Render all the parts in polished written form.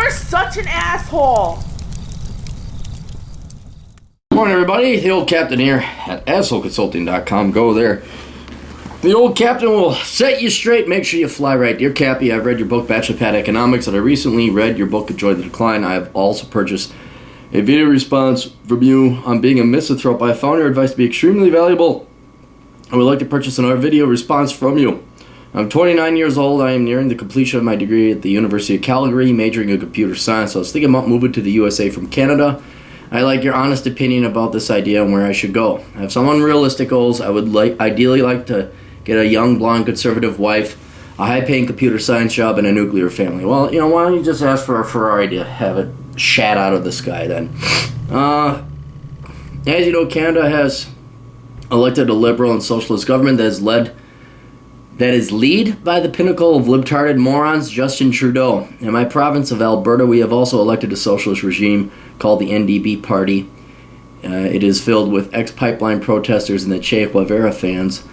You're such an asshole. Good morning, everybody. The old captain here at assholeconsulting.com. Go there. The old captain will set you straight. Make sure you fly right. Dear Cappy, I've read your book, Bachelor Pad Economics, and I recently read your book, Enjoy the Decline. I have also purchased a video response from you on being a misanthrope. I found your advice to be extremely valuable. I would like to purchase another video response from you. I'm 29 years old. I am nearing the completion of my degree at the University of Calgary, majoring in computer science. I was thinking about moving to the USA from Canada. I like your honest opinion about this idea and where I should go. I have some unrealistic goals. I would ideally like to get a young, blonde, conservative wife, a high-paying computer science job, and a nuclear family. Well, why don't you just ask for a Ferrari to have it shat out of the sky then? As you know, Canada has elected a liberal and socialist government that is led by the pinnacle of libtarded morons, Justin Trudeau. In my province of Alberta, we have also elected a socialist regime called the NDP Party. It is filled with ex-pipeline protesters and the Che Guevara fans.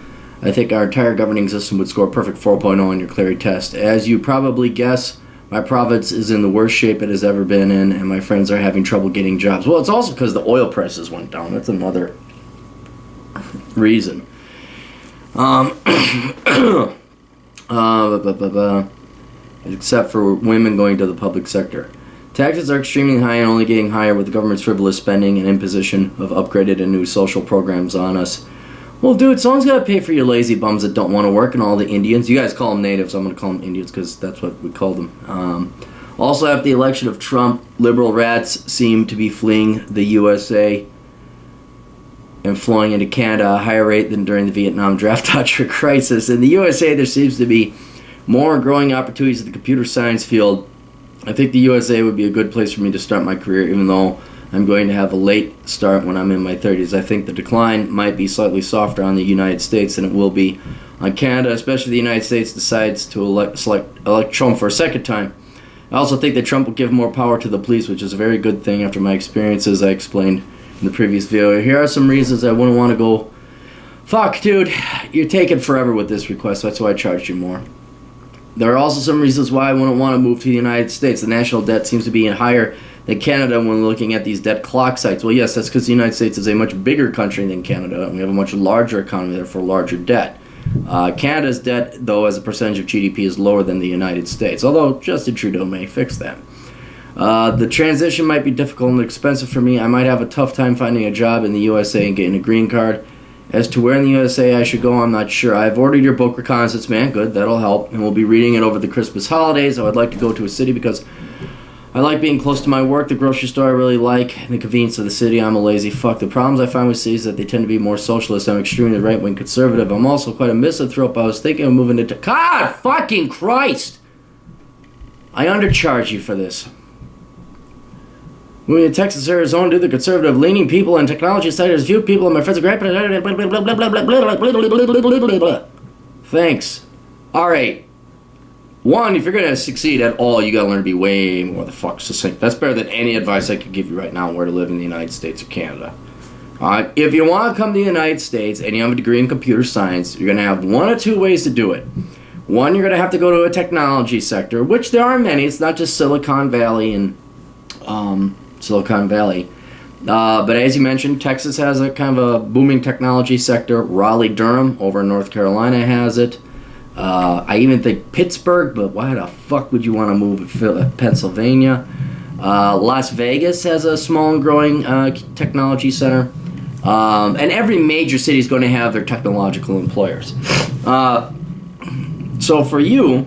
I think our entire governing system would score a perfect 4.0 on your clarity test. As you probably guess, my province is in the worst shape it has ever been in, and my friends are having trouble getting jobs. Well, it's also because the oil prices went down. That's another reason. Except for women going to the public sector. Taxes are extremely high and only getting higher with the government's frivolous spending and imposition of upgraded and new social programs on us. Well, dude, someone's got to pay for your lazy bums that don't want to work and all the Indians. You guys call them natives. I'm going to call them Indians because that's what we call them. Also, after the election of Trump, liberal rats seem to be fleeing the USA and flowing into Canada at a higher rate than during the Vietnam draft dodger crisis. In the USA, there seems to be more growing opportunities in the computer science field. I think the USA would be a good place for me to start my career, even though I'm going to have a late start when I'm in my 30s. I think the decline might be slightly softer on the United States than it will be on Canada, especially if the United States decides to elect Trump for a second time. I also think that Trump will give more power to the police, which is a very good thing after my experiences I explained in the previous video. Here are some reasons I wouldn't want to go. Fuck, dude, you're taking forever with this request. That's why I charged you more. There are also some reasons why I wouldn't want to move to the United States. The national debt seems to be higher than Canada when looking at these debt clock sites. Well, yes, that's because the United States is a much bigger country than Canada, and we have a much larger economy, therefore larger debt. Canada's debt, though, as a percentage of GDP, is lower than the United States, although Justin Trudeau may fix that. The transition might be difficult and expensive for me. I might have a tough time finding a job in the USA and getting a green card. As to where in the USA I should go, I'm not sure. I've ordered your book, Reconnaissance Man. Good, that'll help. And we'll be reading it over the Christmas holidays. I would like to go to a city because I like being close to my work. The grocery store I really like, and the convenience of the city. I'm a lazy fuck. The problems I find with cities is that they tend to be more socialist. I'm extremely right-wing conservative. I'm also quite a misanthrope. I was thinking of moving to... God fucking Christ! I undercharge you for this. Moving to Texas, Arizona, due to the conservative-leaning people and technology side, there's few people and my friends are great. Thanks. All right. One, if you're going to succeed at all, you got to learn to be way more the fuck succinct. That's better than any advice I could give you right now on where to live in the United States or Canada. All right. If you want to come to the United States and you have a degree in computer science, you're going to have one or two ways to do it. One, you're going to have to go to a technology sector, which there are many. It's not just Silicon Valley and... but as you mentioned, Texas has a kind of a booming technology sector. Raleigh-Durham over in North Carolina has it. I even think Pittsburgh, but why the fuck would you want to move to Pennsylvania? Las Vegas has a small and growing technology center. And every major city is going to have their technological employers. So for you...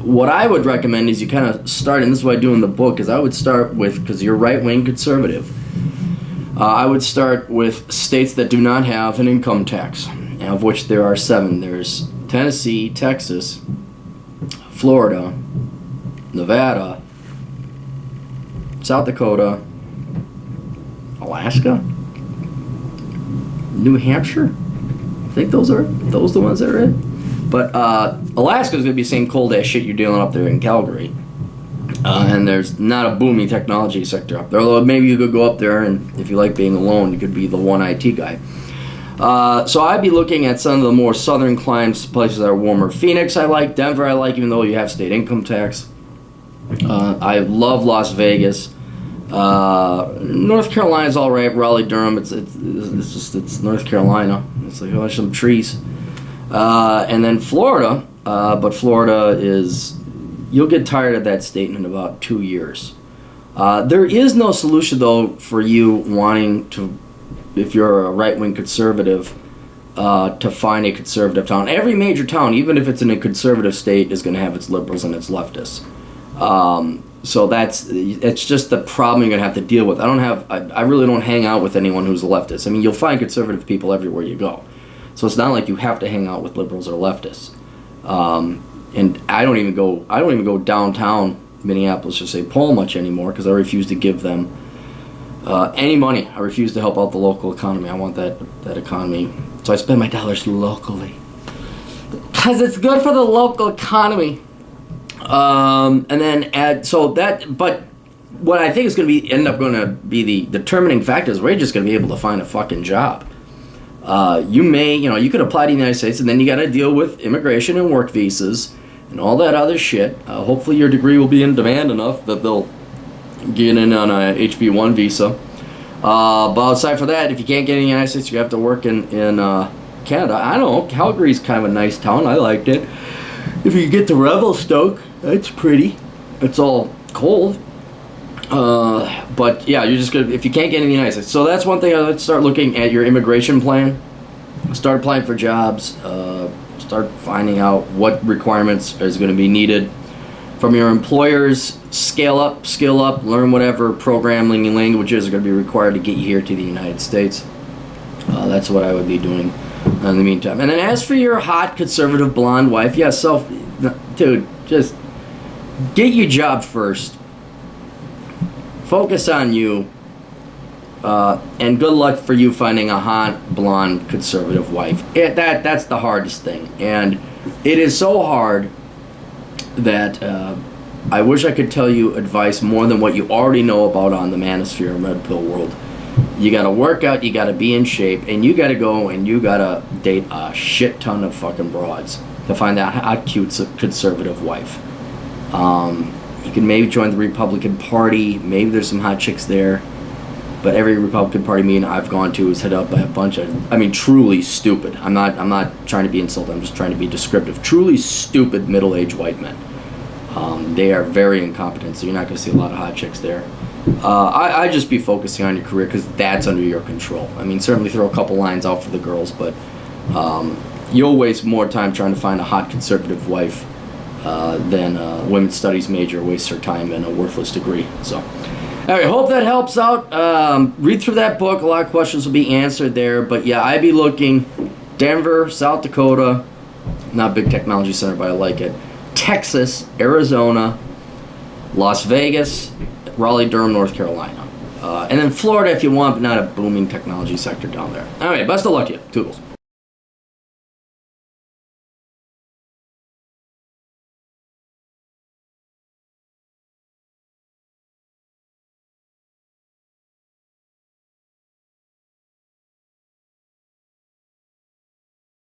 what I would recommend is you kind of start, and this is what I do in the book, is I would start with, because you're right-wing conservative, I would start with states that do not have an income tax, of which there are 7. There's Tennessee, Texas, Florida, Nevada, South Dakota, Alaska, New Hampshire. I think those the ones that are it. But Alaska's going to be the same cold-ass shit you're dealing up there in Calgary. And there's not a booming technology sector up there. Although maybe you could go up there, and if you like being alone, you could be the one IT guy. So I'd be looking at some of the more southern climes, places that are warmer. Phoenix I like, Denver I like, even though you have state income tax. I love Las Vegas. North Carolina's all right. Raleigh, Durham. It's North Carolina. It's like, oh, there's some trees. And then Florida. But Florida is, you'll get tired of that state in about 2 years. There is no solution though for you wanting to, if you're a right-wing conservative, to find a conservative town. Every major town, even if it's in a conservative state, is going to have its liberals and its leftists. So it's just the problem you're going to have to deal with. I really don't hang out with anyone who's a leftist. I mean, you'll find conservative people everywhere you go. So it's not like you have to hang out with liberals or leftists. And I don't even go downtown Minneapolis or St. Paul much anymore because I refuse to give them any money. I refuse to help out the local economy. I want that economy. So I spend my dollars locally because it's good for the local economy. And then but what I think is going to end up going to be the determining factor is we're just going to be able to find a fucking job. You could apply to the United States and then you got to deal with immigration and work visas and all that other shit. Hopefully your degree will be in demand enough that they'll get in on a HB1 visa. But aside from that, if you can't get in the United States, you have to work in Canada. I don't know. Calgary's kind of a nice town. I liked it. If you get to Revelstoke, that's pretty. It's all cold. But yeah, you're just gonna, if you can't get in the United States. So that's one thing. I'd start looking at your immigration plan. Start applying for jobs. Start finding out what requirements is going to be needed from your employers. Scale up, skill up, learn whatever programming languages are going to be required to get you here to the United States. That's what I would be doing in the meantime. And then as for your hot conservative blonde wife, dude, just get your job first. Focus on you. And good luck for you finding a hot, blonde, conservative wife. That's the hardest thing. And it is so hard that I wish I could tell you advice more than what you already know about on the manosphere and red pill world. You gotta work out, you gotta be in shape, and you gotta go and you gotta date a shit ton of fucking broads to find that hot, cute, conservative wife. You can maybe join the Republican Party. Maybe there's some hot chicks there. But every Republican Party meeting I've gone to is headed up by a bunch of, truly stupid. I'm not trying to be insulting. I'm just trying to be descriptive. Truly stupid middle-aged white men. They are very incompetent, so you're not going to see a lot of hot chicks there. I just be focusing on your career because that's under your control. Certainly throw a couple lines out for the girls, but you'll waste more time trying to find a hot conservative wife than a women's studies major wastes her time in a worthless degree. So. Alright, hope that helps out. Read through that book. A lot of questions will be answered there. But yeah, I'd be looking Denver, South Dakota, not a big technology center, but I like it. Texas, Arizona, Las Vegas, Raleigh, Durham, North Carolina. And then Florida if you want, but not a booming technology sector down there. Alright, best of luck to you. Toodles.